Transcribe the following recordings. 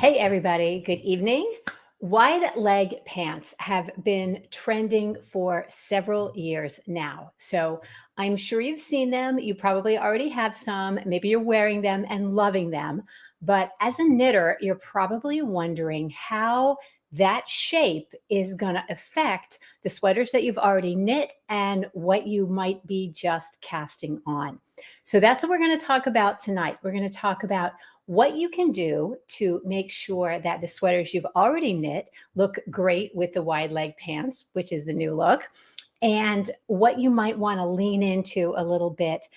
Hey, everybody. Good evening. Wide leg pants have been trending for several years now. So I'm sure you've seen them. You probably already have some. Maybe you're wearing them and loving them. But as a knitter, you're probably wondering how that shape is going to affect the sweaters that you've already knit and what you might be just casting on. So that's what we're going to talk about tonight. We're going to talk about what you can do to make sure that the sweaters you've already knit look great with the wide leg pants, which is the new look, and what you might want to lean into a little bit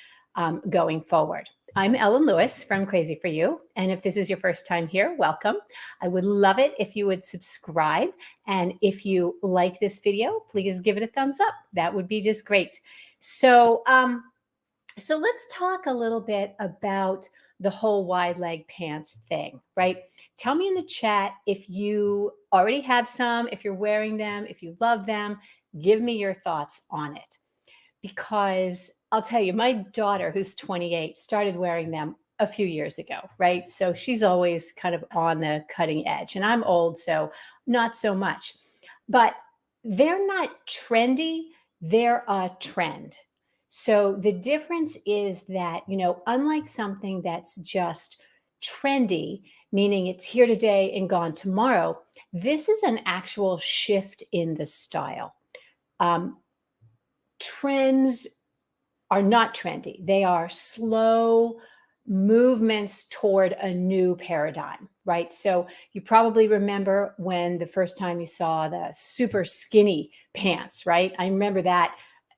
going forward. I'm Ellen Lewis from Crazy for You. And if this is your first time here, welcome. I would love it if you would subscribe. And if you like this video, please give it a thumbs up. That would be just great. So let's talk a little bit about the whole wide leg pants thing, right? Tell me in the chat if you already have some, if you're wearing them, if you love them. Give me your thoughts on it. Because I'll tell you, my daughter, who's 28, started wearing them a few years ago, right? So she's always kind of on the cutting edge. And I'm old, so not so much. But they're not trendy, they're a trend. So the difference is that, unlike something that's just trendy, meaning it's here today and gone tomorrow, this is an actual shift in the style. Trends are not trendy. They are slow movements toward a new paradigm, right? So you probably remember when the first time you saw the super skinny pants, right? I remember that.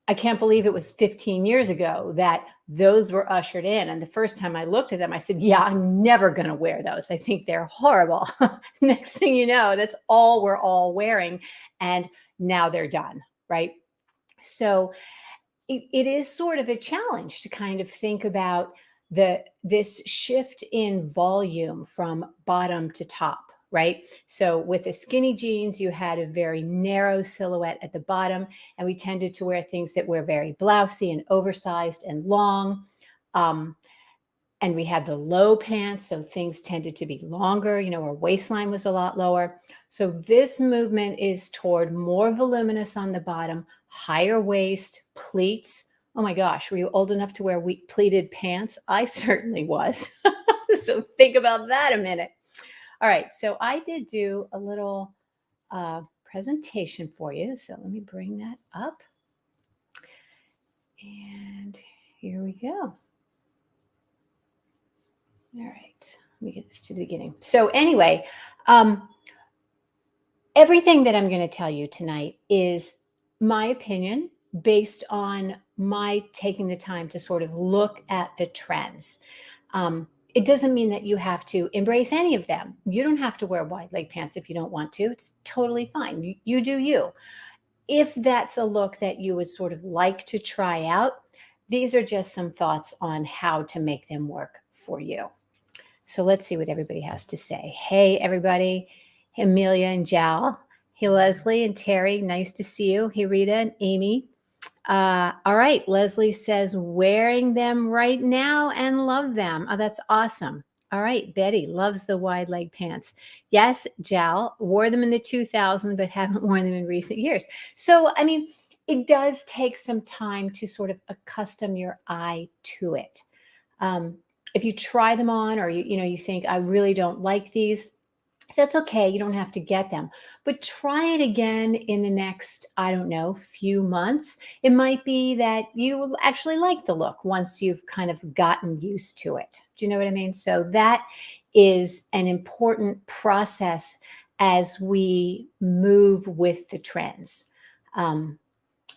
I can't believe it was 15 years ago that those were ushered in. And the first time I looked at them, I said, yeah, I'm never going to wear those. I think they're horrible. Next thing you know, that's all we're all wearing. And now they're done, right? So it is sort of a challenge to kind of think about this shift in volume from bottom to top, right? So with the skinny jeans, you had a very narrow silhouette at the bottom, and we tended to wear things that were very blousy and oversized and long. And we had the low pants, so things tended to be longer. Our waistline was a lot lower. So this movement is toward more voluminous on the bottom, higher waist, pleats. Oh my gosh, were you old enough to wear pleated pants? I certainly was. So think about that a minute. All right, so I did do a little presentation for you. So let me bring that up. And here we go. All right, let me get this to the beginning. So anyway, everything that I'm going to tell you tonight is my opinion based on my taking the time to sort of look at the trends. It doesn't mean that you have to embrace any of them. You don't have to wear wide leg pants if you don't want to. It's totally fine. You do you. If that's a look that you would sort of like to try out, these are just some thoughts on how to make them work for you. So let's see what everybody has to say. Hey, everybody. Hey, Amelia and Jal. Hey, Leslie and Terry. Nice to see you. Hey, Rita and Amy. All right. Leslie says, wearing them right now and love them. Oh, that's awesome. All right. Betty loves the wide leg pants. Yes, Jal wore them in the 2000s, but haven't worn them in recent years. So, it does take some time to sort of accustom your eye to it. If you try them on or you think I really don't like these, that's okay. You don't have to get them, but try it again in the next, I don't know, few months. It might be that you will actually like the look once you've kind of gotten used to it. Do you know what I mean? So that is an important process as we move with the trends.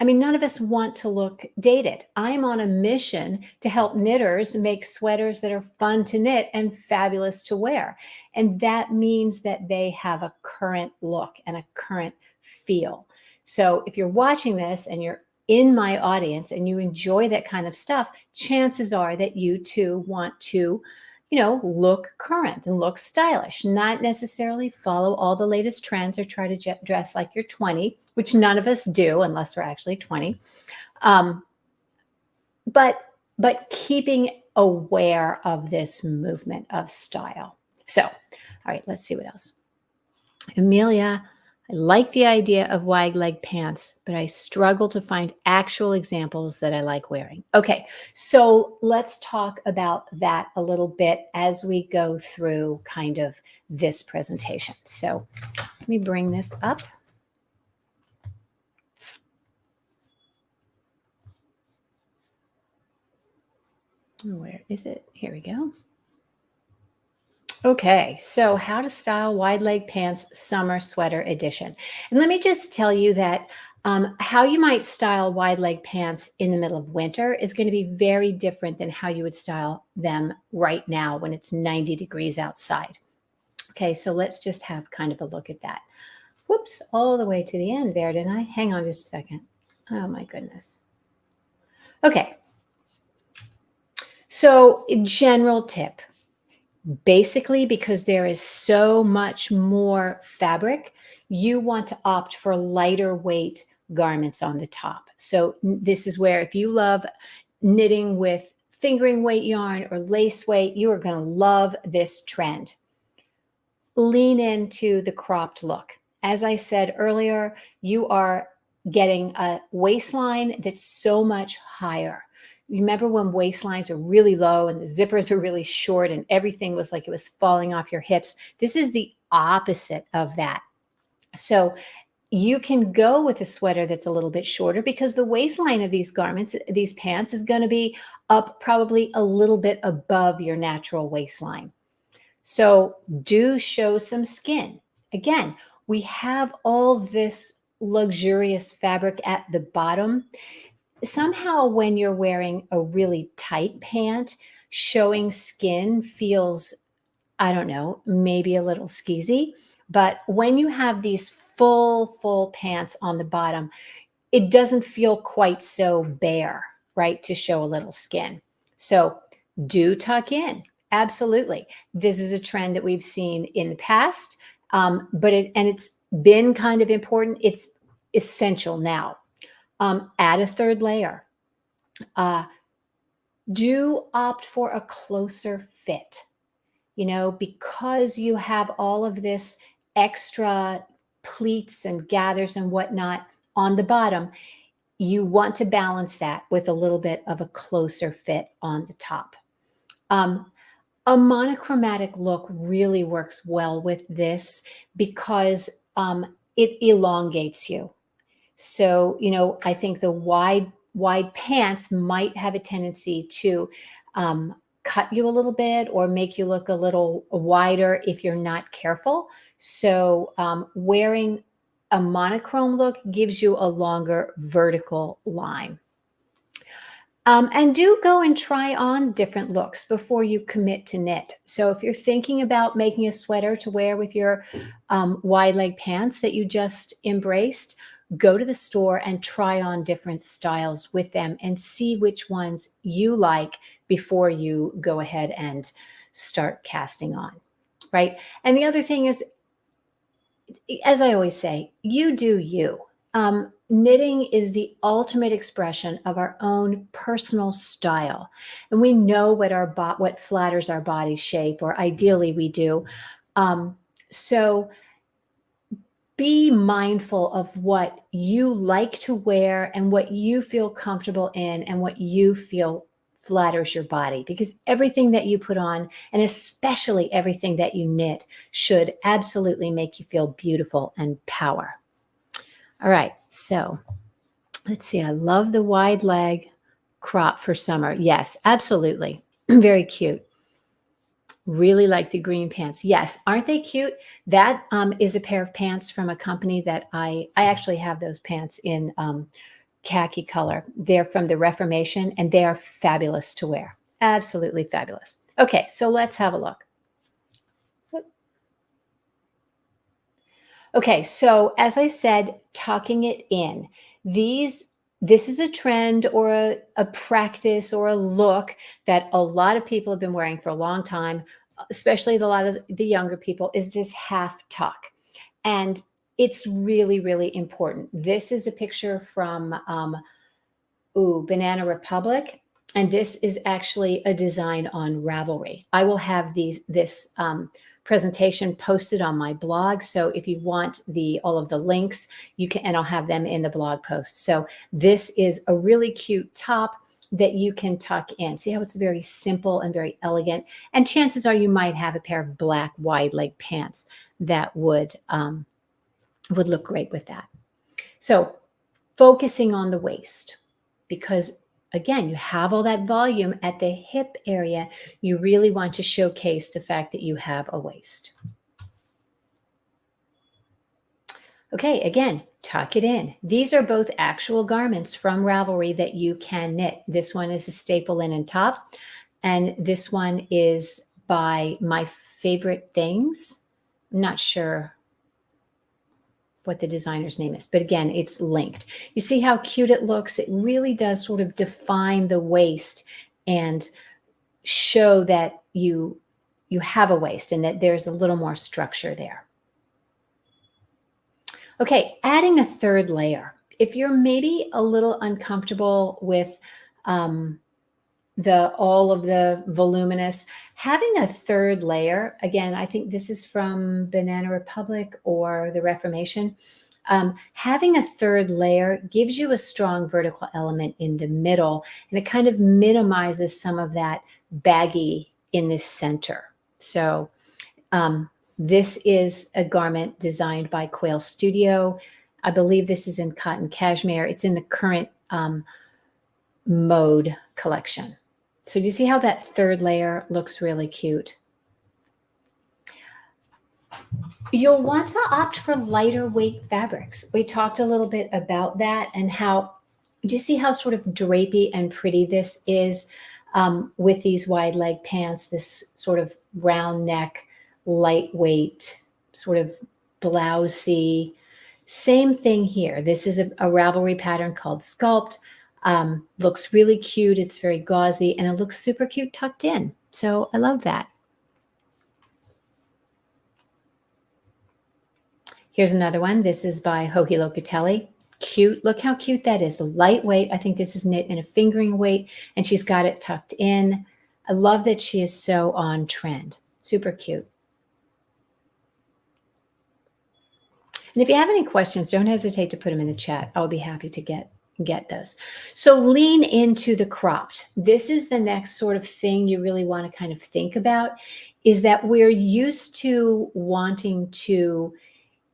None of us want to look dated. I'm on a mission to help knitters make sweaters that are fun to knit and fabulous to wear. And that means that they have a current look and a current feel. So if you're watching this and you're in my audience and you enjoy that kind of stuff, chances are that you too want to look current and look stylish, not necessarily follow all the latest trends or try to dress like you're 20, which none of us do unless we're actually 20. But keeping aware of this movement of style. So, all right, let's see what else. Amelia, I like the idea of wide leg pants, but I struggle to find actual examples that I like wearing. Okay, so let's talk about that a little bit as we go through kind of this presentation. So let me bring this up. Where is it? Here we go. Okay, so how to style wide leg pants summer sweater edition. And let me just tell you that how you might style wide leg pants in the middle of winter is going to be very different than how you would style them right now when it's 90 degrees outside. Okay, so let's just have kind of a look at that. Whoops, all the way to the end there, didn't I? Hang on just a second. Oh my goodness. Okay, so general tip. Basically, because there is so much more fabric, you want to opt for lighter weight garments on the top. So this is where if you love knitting with fingering weight yarn or lace weight, you are going to love this trend. Lean into the cropped look. As I said earlier, you are getting a waistline that's so much higher. Remember when waistlines are really low and the zippers are really short and everything was like it was falling off your hips? This is the opposite of that. So you can go with a sweater that's a little bit shorter because the waistline of these garments, these pants, is going to be up probably a little bit above your natural waistline. So do show some skin. Again, we have all this luxurious fabric at the bottom. Somehow, when you're wearing a really tight pant, showing skin feels, I don't know, maybe a little skeezy. But when you have these full pants on the bottom, it doesn't feel quite so bare, right? To show a little skin. So do tuck in. Absolutely. This is a trend that we've seen in the past, but it's been kind of important. It's essential now. Add a third layer. Uh, do opt for a closer fit, because you have all of this extra pleats and gathers and whatnot on the bottom. You want to balance that with a little bit of a closer fit on the top. A monochromatic look really works well with this because it elongates you. So, I think the wide pants might have a tendency to cut you a little bit or make you look a little wider if you're not careful. So, wearing a monochrome look gives you a longer vertical line. And do go and try on different looks before you commit to knit. So if you're thinking about making a sweater to wear with your wide leg pants that you just embraced, go to the store and try on different styles with them and see which ones you like before you go ahead and start casting on, right? And the other thing is, as I always say, you do you. Knitting is the ultimate expression of our own personal style, and we know what flatters our body shape, or ideally we do. So be mindful of what you like to wear and what you feel comfortable in and what you feel flatters your body, because everything that you put on, and especially everything that you knit, should absolutely make you feel beautiful and power. All right, so let's see. I love the wide leg crop for summer. Yes, absolutely. Very cute. Really like the green pants. Yes, aren't they cute? That is a pair of pants from a company that I actually have those pants in khaki color. They're from the Reformation, and they are fabulous to wear. Absolutely fabulous. Okay, so let's have a look. Okay, so as I said, tucking it in. This is a trend or a practice or a look that a lot of people have been wearing for a long time, especially a lot of the younger people, is this half tuck. And it's really, really important. This is a picture from Banana Republic. And this is actually a design on Ravelry. I will have this presentation posted on my blog. So if you want all of the links, you can, and I'll have them in the blog post. So this is a really cute top that you can tuck in. See how it's very simple and very elegant. And chances are you might have a pair of black wide leg pants that would look great with that. So focusing on the waist, because again, you have all that volume at the hip area. You really want to showcase the fact that you have a waist. Okay, again, tuck it in. These are both actual garments from Ravelry that you can knit. This one is a staple linen top, and this one is by My Favorite Things. I'm not sure what the designer's name is, but again, it's linked. You see how cute it looks? It really does sort of define the waist and show that you have a waist and that there's a little more structure there. Okay, adding a third layer. If you're maybe a little uncomfortable with all of the voluminous, having a third layer, again, I think this is from Banana Republic or the Reformation. Having a third layer gives you a strong vertical element in the middle, and it kind of minimizes some of that baggy in the center. So this is a garment designed by Quail Studio. I believe this is in cotton cashmere. It's in the current mode collection. So do you see how that third layer looks really cute? You'll want to opt for lighter weight fabrics. We talked a little bit about that and how, do you see how sort of drapey and pretty this is with these wide leg pants, this sort of round neck, lightweight, sort of blousey. Same thing here. This is a Ravelry pattern called Sculpt. Looks really cute. It's very gauzy and it looks super cute tucked in. So I love that. Here's another one. This is by Joji Locatelli. Cute. Look how cute that is. Lightweight. I think this is knit in a fingering weight and she's got it tucked in. I love that she is so on trend. Super cute. And if you have any questions, don't hesitate to put them in the chat. I'll be happy to get those. So lean into the cropped. This is the next sort of thing you really want to kind of think about, is that we're used to wanting to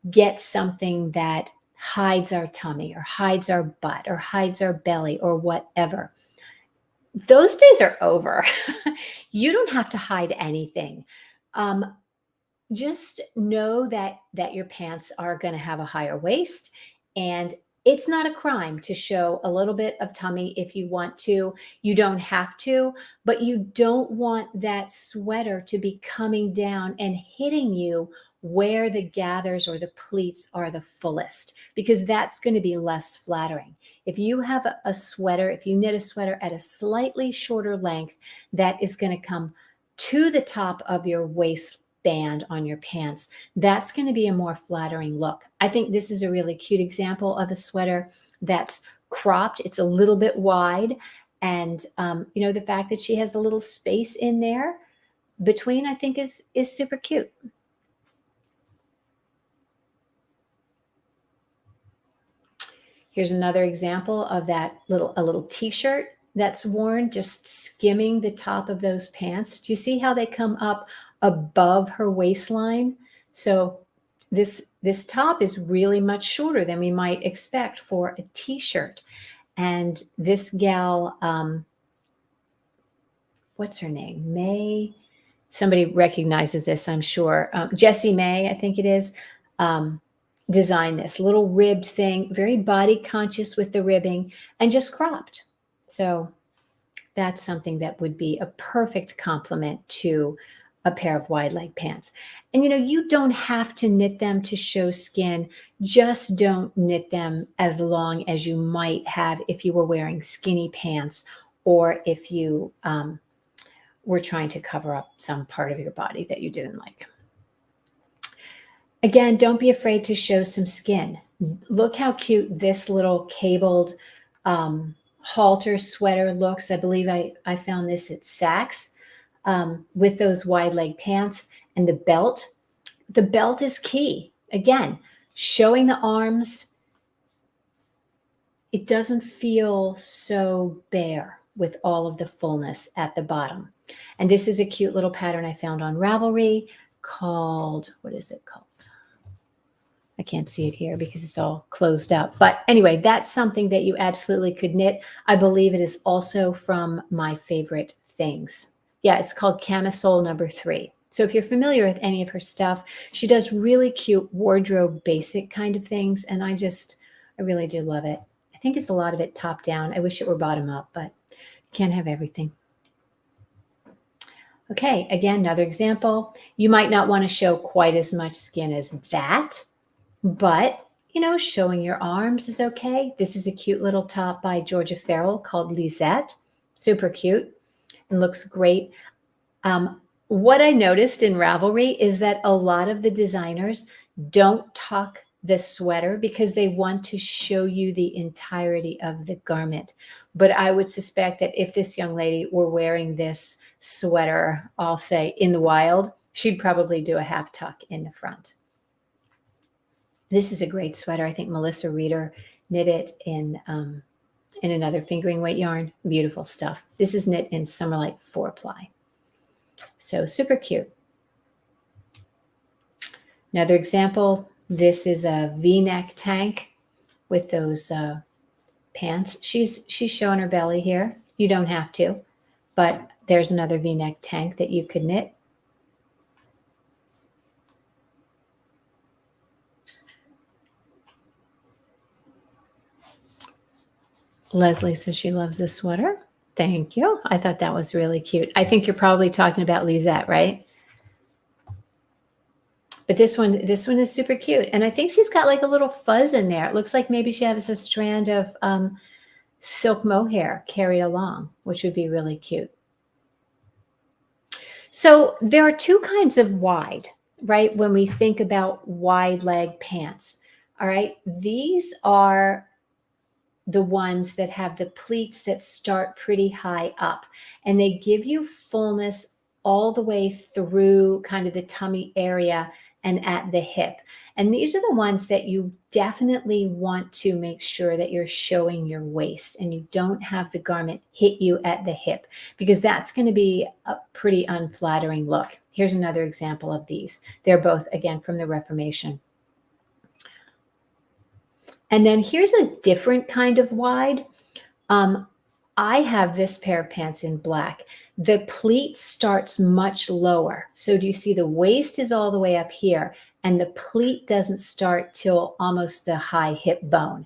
get something that hides our tummy or hides our butt or hides our belly or whatever. Those days are over. You don't have to hide anything. Just know that your pants are going to have a higher waist, and it's not a crime to show a little bit of tummy if you want to. You don't have to, but you don't want that sweater to be coming down and hitting you where the gathers or the pleats are the fullest, because that's going to be less flattering. If you have a sweater, if you knit a sweater at a slightly shorter length, that is going to come to the top of your waistband on your pants, that's going to be a more flattering look. I think this is a really cute example of a sweater that's cropped. It's a little bit wide, and the fact that she has a little space in there between, I think is super cute. Here's another example of that a little t-shirt that's worn, just skimming the top of those pants. Do you see how they come up above her waistline? So this top is really much shorter than we might expect for a t-shirt. And this gal, what's her name? May, somebody recognizes this, I'm sure. Jessie May, I think it is. Design this little ribbed thing, very body conscious with the ribbing and just cropped. So that's something that would be a perfect complement to a pair of wide leg pants. And you don't have to knit them to show skin. Just don't knit them as long as you might have if you were wearing skinny pants or if you were trying to cover up some part of your body that you didn't like. Again, don't be afraid to show some skin. Look how cute this little cabled halter sweater looks. I believe I found this at Saks, with those wide leg pants and the belt. The belt is key. Again, showing the arms, it doesn't feel so bare with all of the fullness at the bottom. And this is a cute little pattern I found on Ravelry called, what is it called? I can't see it here because it's all closed up. But anyway, that's something that you absolutely could knit. I believe it is also from My Favorite Things. Yeah, it's called Camisole #3. So if you're familiar with any of her stuff, she does really cute wardrobe basic kind of things. And I really do love it. I think it's a lot of it top down. I wish it were bottom up, but can't have everything. Okay, again, another example. You might not want to show quite as much skin as that, but showing your arms is okay. This is a cute little top by Georgia Farrell called Lisette. Super cute and looks great. What I noticed in Ravelry is that a lot of the designers don't tuck the sweater because they want to show you the entirety of the garment. But I would suspect that if this young lady were wearing this sweater, I'll say in the wild, she'd probably do a half tuck in the front. This is a great sweater. I think Melissa Reeder knit it in another fingering weight yarn. Beautiful stuff. This is knit in Summerlight 4-ply. So super cute. Another example, this is a V-neck tank with those pants. She's showing her belly here. You don't have to, but there's another V-neck tank that you could knit. Leslie says she loves this sweater. Thank you. I thought that was really cute. I think you're probably talking about Lisette, right? But this one is super cute. And I think she's got like a little fuzz in there. It looks like maybe she has a strand of silk mohair carried along, which would be really cute. So there are two kinds of wide, right? When we think about wide leg pants, all right? These are the ones that have the pleats that start pretty high up, and they give you fullness all the way through kind of the tummy area and at the hip. And these are the ones that you definitely want to make sure that you're showing your waist and you don't have the garment hit you at the hip, because that's going to be a pretty unflattering look. Here's another example of these. They're both, again, from the Reformation. And then here's a different kind of wide. I have this pair of pants in black. The pleat starts much lower. So do you see the waist is all the way up here and the pleat doesn't start till almost the high hip bone,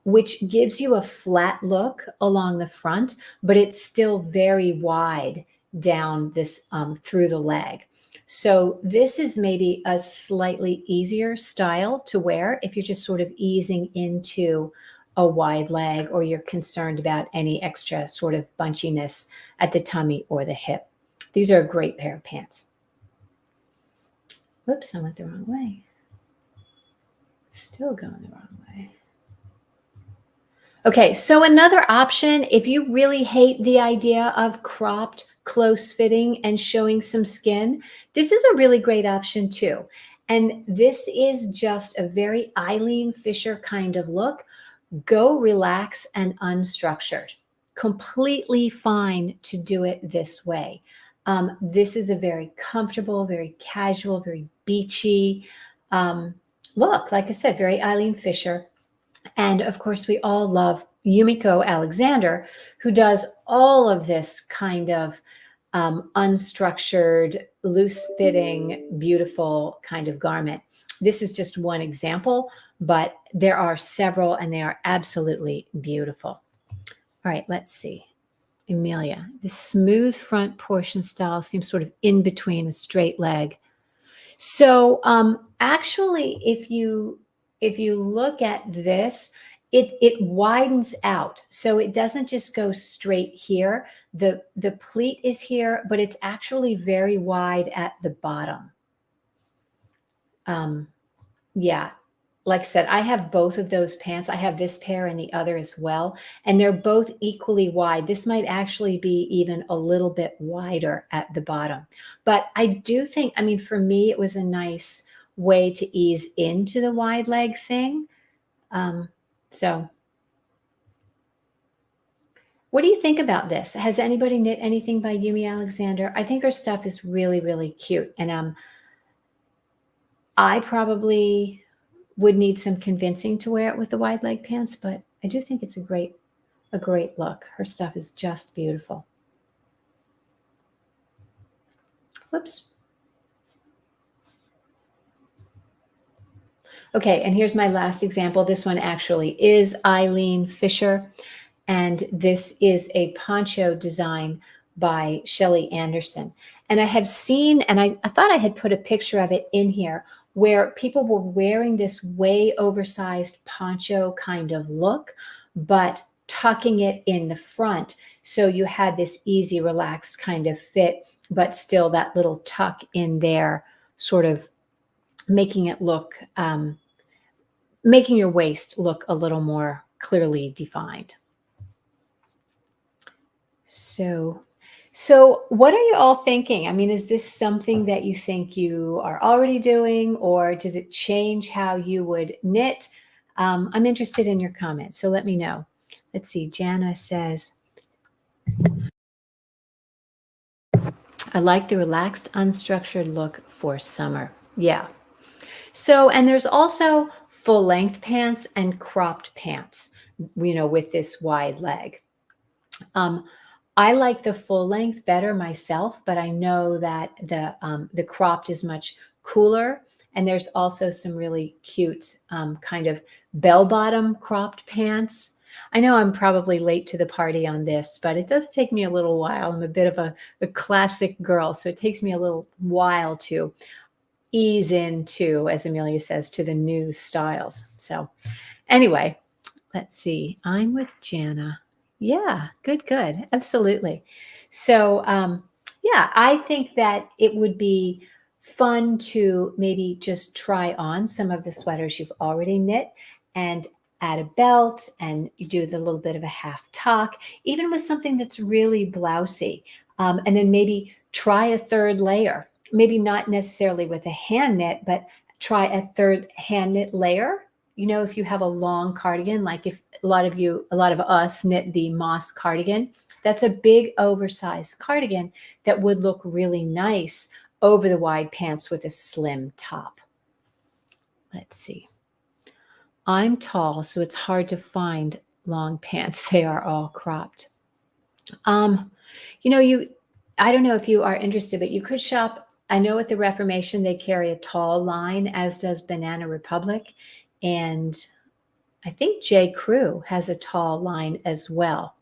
which gives you a flat look along the front, but it's still very wide down this through the leg. So this is maybe a slightly easier style to wear if you're just sort of easing into a wide leg or you're concerned about any extra sort of bunchiness at the tummy or the hip. These are a great pair of pants. Whoops, I went the wrong way. Still going the wrong way. Okay, so another option, if you really hate the idea of cropped, close fitting and showing some skin, this is a really great option too. And this is just a very Eileen Fisher kind of look. Go relax and unstructured. Completely fine to do it this way. This is a very comfortable, very casual, very beachy look. Like I said, very Eileen Fisher. And of course, we all love Yumiko Alexander, who does all of this kind of unstructured, loose-fitting, beautiful kind of garment. This is just one example, but there are several, and they are absolutely beautiful. All right, let's see. Emilia, the smooth front portion style seems sort of in between a straight leg. So actually, if you look at this, it widens out. So it doesn't just go straight here. The pleat is here, but it's actually very wide at the bottom. Yeah. like I said, I have both of those pants. I have this pair and the other as well, and they're both equally wide. This might actually be even a little bit wider at the bottom. But I do think, I mean, for me, it was a nice way to ease into the wide leg thing. Um, so what do you think about this? Has anybody knit anything by Yumi Alexander? I think her stuff is really, really cute. And I probably would need some convincing to wear it with the wide leg pants, but I do think it's a great look. Her stuff is just beautiful. Whoops. Okay, and here's my last example. This one actually is Eileen Fisher, and this is a poncho design by Shelley Anderson. And I have seen, and I thought I had put a picture of it in here, where people were wearing this way oversized poncho kind of look, but tucking it in the front. So you had this easy, relaxed kind of fit, but still that little tuck in there, sort of making it look, making your waist look a little more clearly defined. So what are you all thinking? I mean, is this something that you think you are already doing, or does it change how you would knit? I'm interested in your comments, so let me know. Let's see. Jana says, I like the relaxed, unstructured look for summer. Yeah. So, and there's also full length pants and cropped pants, with this wide leg. I like the full length better myself, but I know that the cropped is much cooler. And there's also some really cute kind of bell bottom cropped pants. I know I'm probably late to the party on this, but it does take me a little while. I'm a bit of a classic girl, so it takes me a little while to ease into, as Amelia says, to the new styles. So anyway, let's see. I'm with Jana. Yeah, good, good. Absolutely. So, yeah, I think that it would be fun to maybe just try on some of the sweaters you've already knit and add a belt, and you do the little bit of a half tuck, even with something that's really blousy. And then maybe try a third layer, maybe not necessarily with a hand knit, but try a third hand knit layer. If you have a long cardigan, like if a lot of us knit the moss cardigan, that's a big oversized cardigan that would look really nice over the wide pants with a slim top. Let's see. I'm tall, so it's hard to find long pants. They are all cropped. I don't know if you are interested, but you could shop. I know at the Reformation, they carry a tall line, as does Banana Republic. And I think J. Crew has a tall line as well.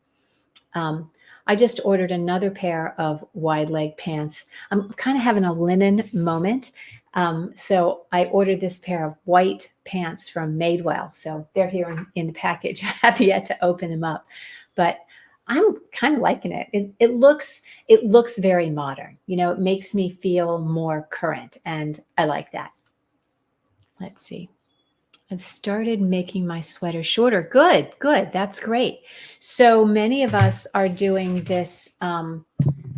I just ordered another pair of wide leg pants. I'm kind of having a linen moment. So I ordered this pair of white pants from Madewell. So they're here in the package. I have yet to open them up, but I'm kind of liking it. It looks very modern. It makes me feel more current, and I like that. Let's see. I've started making my sweater shorter. Good, good. That's great. So many of us are doing this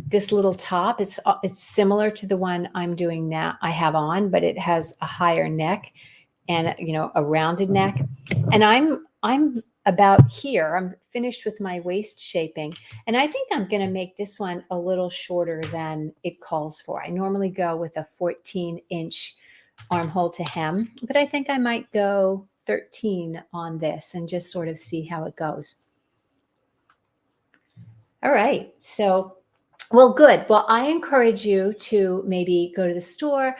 this little top. It's similar to the one I'm doing now. I have on, but it has a higher neck and a rounded neck. And I'm about here. I'm finished with my waist shaping, and I think I'm going to make this one a little shorter than it calls for. I normally go with a 14-inch armhole to hem, but I think I might go 13 on this and just sort of see how it goes. All right. So, well, good. Well, I encourage you to maybe go to the store,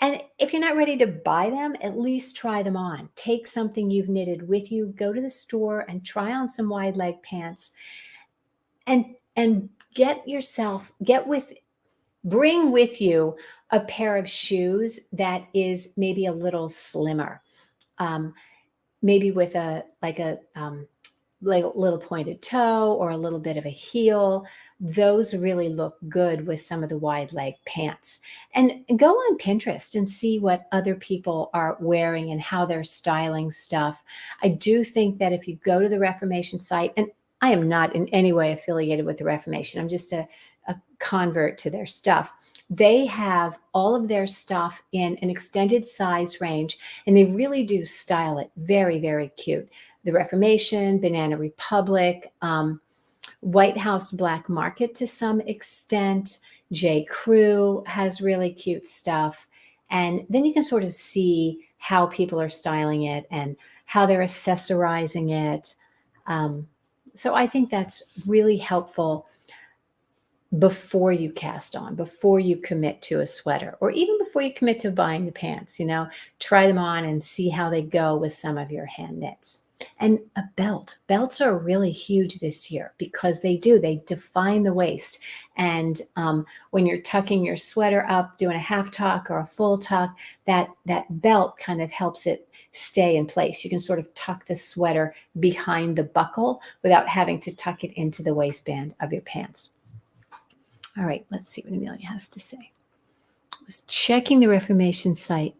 and if you're not ready to buy them, at least try them on. Take something you've knitted with you, go to the store and try on some wide leg pants, and bring with you a pair of shoes that is maybe a little slimmer, maybe with like a little pointed toe or a little bit of a heel. Those really look good with some of the wide leg pants. And go on Pinterest and see what other people are wearing and how they're styling stuff. I do think that if you go to the Reformation site, and I am not in any way affiliated with the Reformation, I'm just a convert to their stuff. They have all of their stuff in an extended size range, and they really do style it very, very cute. The Reformation, Banana Republic, White House Black Market to some extent. J. Crew has really cute stuff. And then you can sort of see how people are styling it and how they're accessorizing it. So I think that's really helpful before you cast on, before you commit to a sweater, or even before you commit to buying the pants, try them on and see how they go with some of your hand knits. And a belt. Belts are really huge this year because they define the waist. And when you're tucking your sweater up, doing a half tuck or a full tuck, that belt kind of helps it stay in place. You can sort of tuck the sweater behind the buckle without having to tuck it into the waistband of your pants. All right, let's see what Amelia has to say. I was checking the Reformation site.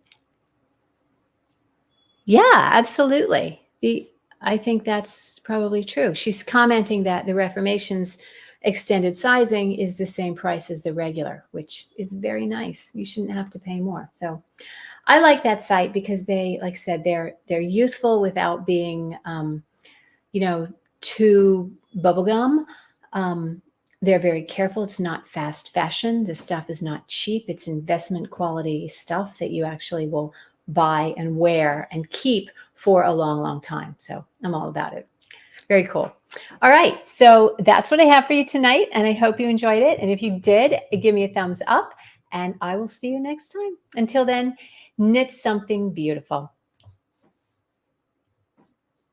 Yeah, absolutely. I think that's probably true. She's commenting that the Reformation's extended sizing is the same price as the regular, which is very nice. You shouldn't have to pay more. So I like that site because they, like I said, they're youthful without being, too bubblegum. They're very careful. It's not fast fashion. The stuff is not cheap. It's investment quality stuff that you actually will buy and wear and keep for a long, long time. So I'm all about it. Very cool. All right. So that's what I have for you tonight. And I hope you enjoyed it. And if you did, give me a thumbs up and I will see you next time. Until then, knit something beautiful.